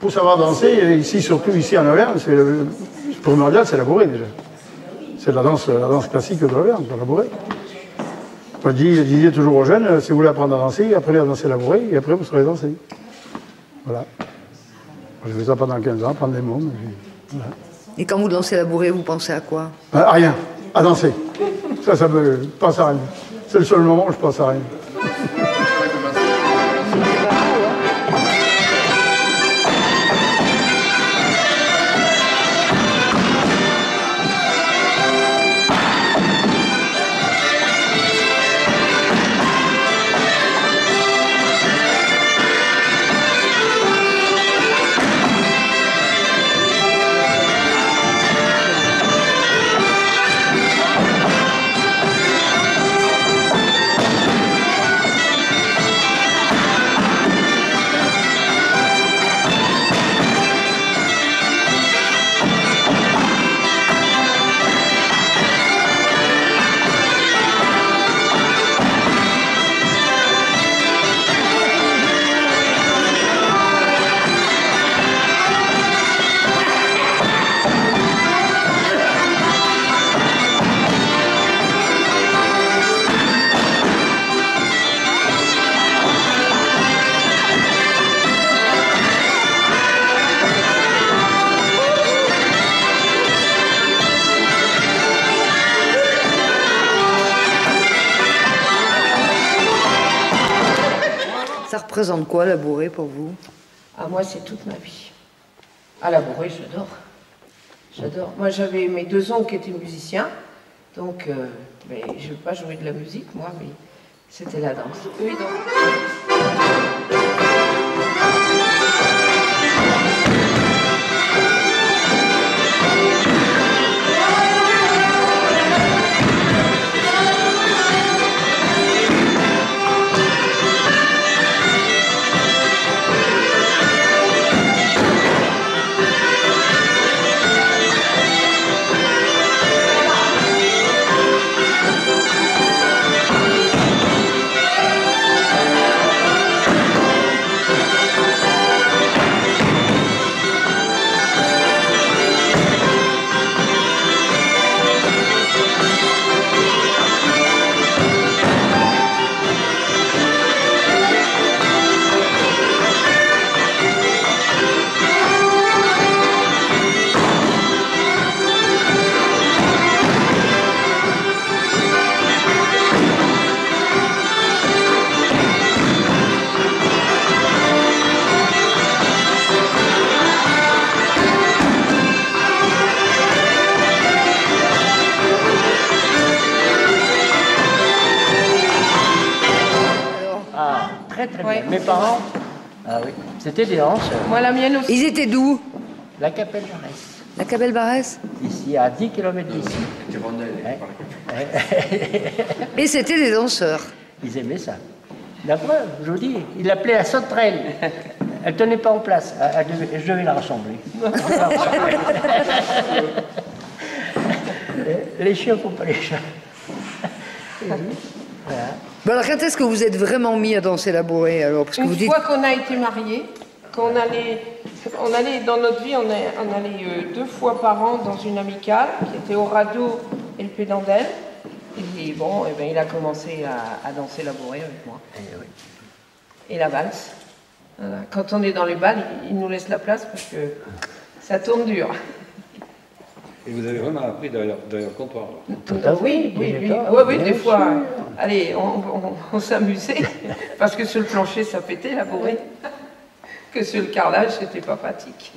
pour savoir danser, ici, surtout ici en Auvergne, le primordial, c'est la bourrée déjà. C'est la danse classique de l'Auvergne, la bourrée. Je disais toujours aux jeunes, si vous voulez apprendre à danser, apprenez à danser la bourrée, et après vous saurez danser. Voilà. J'ai fait ça pendant 15 ans, prendre des mots. Voilà. Et quand vous dansez la bourrée, vous pensez à quoi? À rien, à danser. Ça me pense à rien. C'est le seul moment où je pense à rien. Ça représente quoi, la bourrée, pour vous? Ah, moi, c'est toute ma vie. Ah, la bourrée, j'adore. J'adore. Moi, j'avais mes 2 oncles qui étaient musiciens, donc mais je ne veux pas jouer de la musique, moi, mais c'était la danse. Eux, ils dansent. Très bien. Mes parents, ah oui, c'était des danseurs. Moi, la mienne aussi. Ils étaient d'où? La Capelle-Barès. La Capelle-Barès? Ici, à 10 km d'ici. Et c'était des danseurs. Ils aimaient ça. La preuve, je vous dis, il l'appelait la sauterelle. Elle ne tenait pas en place. Je devais la rassembler. Les chiens font pas les chats. Voilà. Bon, alors, quand est-ce que vous êtes vraiment mis à danser la bourrée, alors? Parce que Une vous dites... fois qu'on a été mariés, qu'on allait dans notre vie, on allait 2 fois par an dans une amicale qui était au radeau et le pédandel. Et bon, et ben, il a commencé à danser la bourrée avec moi. Et la valse. Voilà. Quand on est dans les balles, il nous laisse la place parce que ça tourne dur. Et vous avez vraiment appris derrière le comptoir? Oui, des fois. Allez, on s'amusait parce que sur le plancher, ça pétait la bourrée. Que sur le carrelage, c'était pas pratique.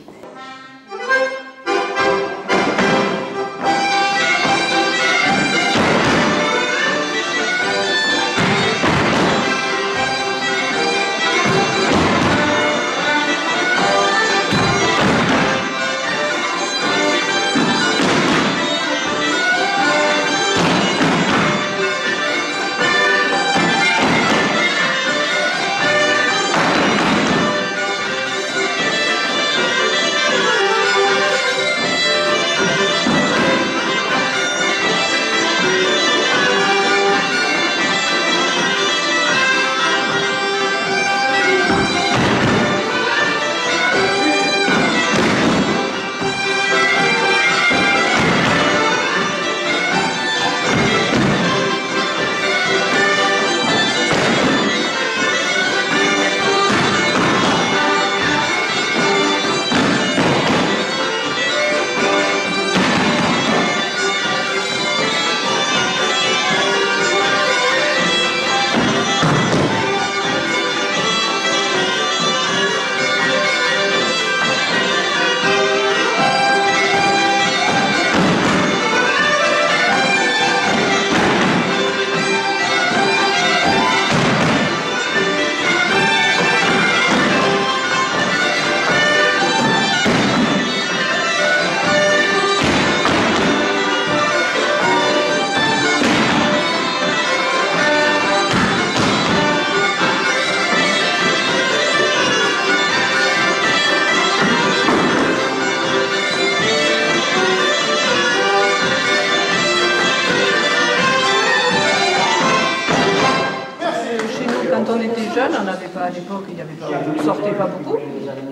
jeune, on n'avait pas à l'époque, on ne sortait pas beaucoup.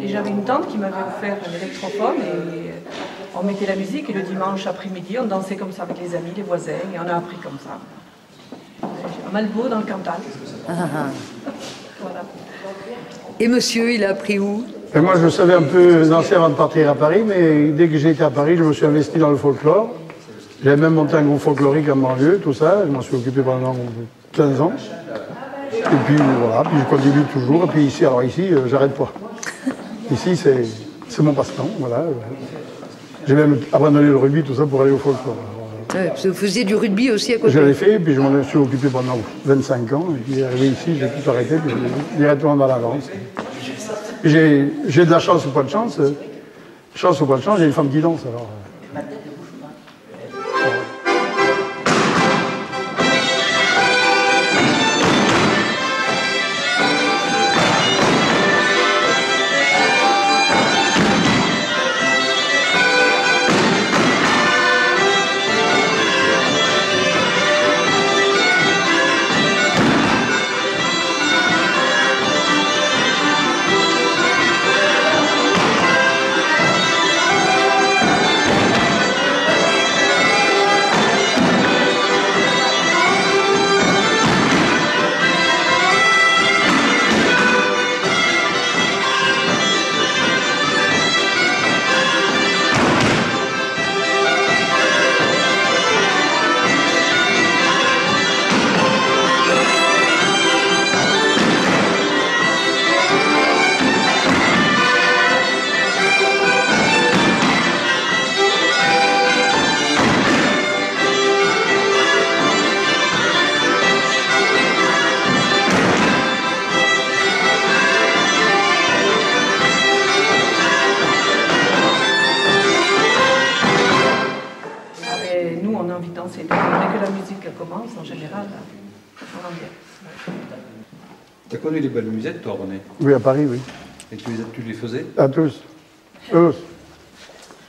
Et j'avais une tante qui m'avait offert un électrophone et on mettait la musique et le dimanche après-midi, on dansait comme ça avec les amis, les voisins et on a appris comme ça. À Malbo, dans le Cantal. Voilà. Et monsieur, il a appris où? Et moi, je savais un peu danser avant de partir à Paris, mais dès que j'ai été à Paris, je me suis investi dans le folklore. J'avais même monté un groupe folklorique en banlieue, tout ça. Je m'en suis occupé pendant 15 ans. Et puis voilà, puis je continue toujours. Et puis ici, alors ici, j'arrête pas. Ici, c'est mon passe-temps, voilà. J'ai même abandonné le rugby, tout ça, pour aller au folklore. Ouais, vous faisiez du rugby aussi à côté? Je l'ai fait, puis je m'en suis occupé pendant 25 ans. Et puis arrivé ici, j'ai tout arrêté, puis directement dans la danse. J'ai de la chance ou pas de chance. Chance ou pas de chance, j'ai une femme qui danse, alors. Tu as connu les bals musettes, toi, René? Oui, à Paris, oui. Et tu les faisais? À tous. Tous.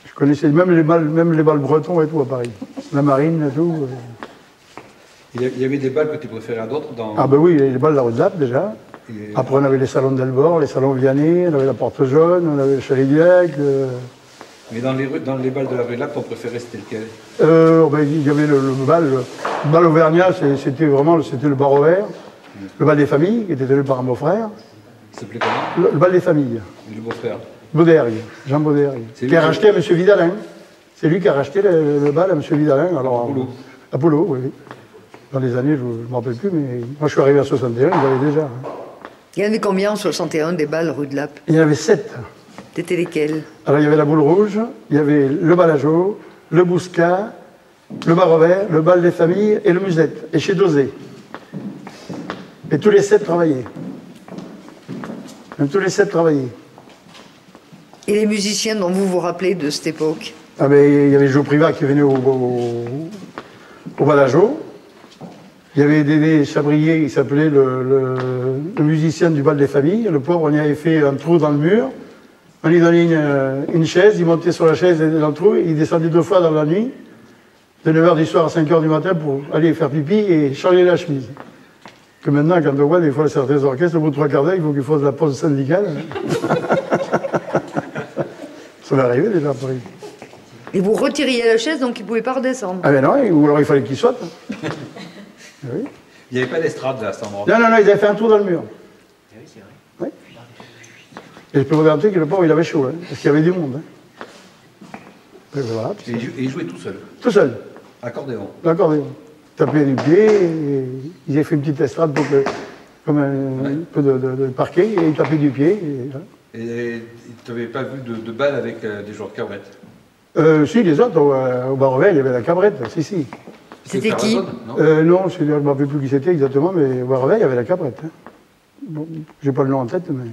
Je connaissais même les balles bretons et tout à Paris. La marine et tout. Il y avait des balles que tu préférais à d'autres dans... Ah ben oui, les balles de la rue de Lappe déjà. Et... Après on avait les salons d'Elbor, les salons Vianney, on avait la Porte Jaune, on avait le Chalet-Diac. Mais dans les balles de la rue de Lappe, ton préféré c'était lequel? Ben, il y avait le bal auvergnat, c'était le bar au vert. Le bal des familles, qui était tenu par un beau-frère. Ça s'appelait comment? Le bal des familles. Et le beau-frère? Baudergue, Jean Baudergue. Qui a racheté à M. Vidalin. C'est lui qui a racheté le bal à M. Vidalin. Alors, Apollo, oui. Dans les années, je ne me rappelle plus, mais moi je suis arrivé à 61, il y avait déjà. Hein. Il y en avait combien en 61 des balles rue de Lappe? Il y en avait 7. C'était lesquels? Alors il y avait la boule rouge, il y avait le bal à Jo, le bouscat, le bar au vert, le bal des familles et le musette. Et chez Dosé. Et tous les 7 travaillaient. Tous les 7 travaillaient. Et les musiciens dont vous vous rappelez de cette époque? Ah ben, il y avait Jo Privat qui venait au bal à Jo. Il y avait Dédé Chabrier qui s'appelait le musicien du bal des familles. Le pauvre, on y avait fait un trou dans le mur. On lui donnait une chaise, il montait sur la chaise dans le trou, il descendait 2 fois dans la nuit, de 9h du soir à 5h du matin pour aller faire pipi et changer la chemise. Que maintenant, quand on voit des fois certains orchestres, au bout de 3 quarts d'heure, il faut qu'ils fassent la pause syndicale. Ça m'est arrivé déjà à Paris. Et vous retiriez la chaise, donc il ne pouvait pas redescendre? Ah ben non, ou alors il fallait qu'il saute. Oui. Il n'y avait pas d'estrade là à cet endroit? Non, ils avaient fait un trou dans le mur. Oui, c'est vrai. Oui. Et je peux vous garantir que le pauvre, il avait chaud, hein, parce qu'il y avait du monde. Hein. Et voilà. Et il jouait tout seul? Tout seul. Accordéon? L'accordéon. Tapait du pied, et ils avaient fait une petite estrade pour comme un peu de parquet, et ils tapaient du pied. Et tu n'avais pas vu de balle avec des joueurs de cabrette? Si, les autres, au bar au vert, il y avait la cabrette, si. C'était qui? Non, je ne me rappelle plus qui c'était exactement, mais au bar au vert, il y avait la cabrette. Hein. Bon, j'ai pas le nom en tête, mais...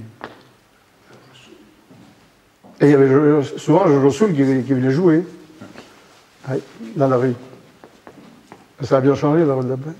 Et il y avait souvent Jojo Soul qui venait jouer, dans la rue. Ça a bien changé, la rue de la Paix.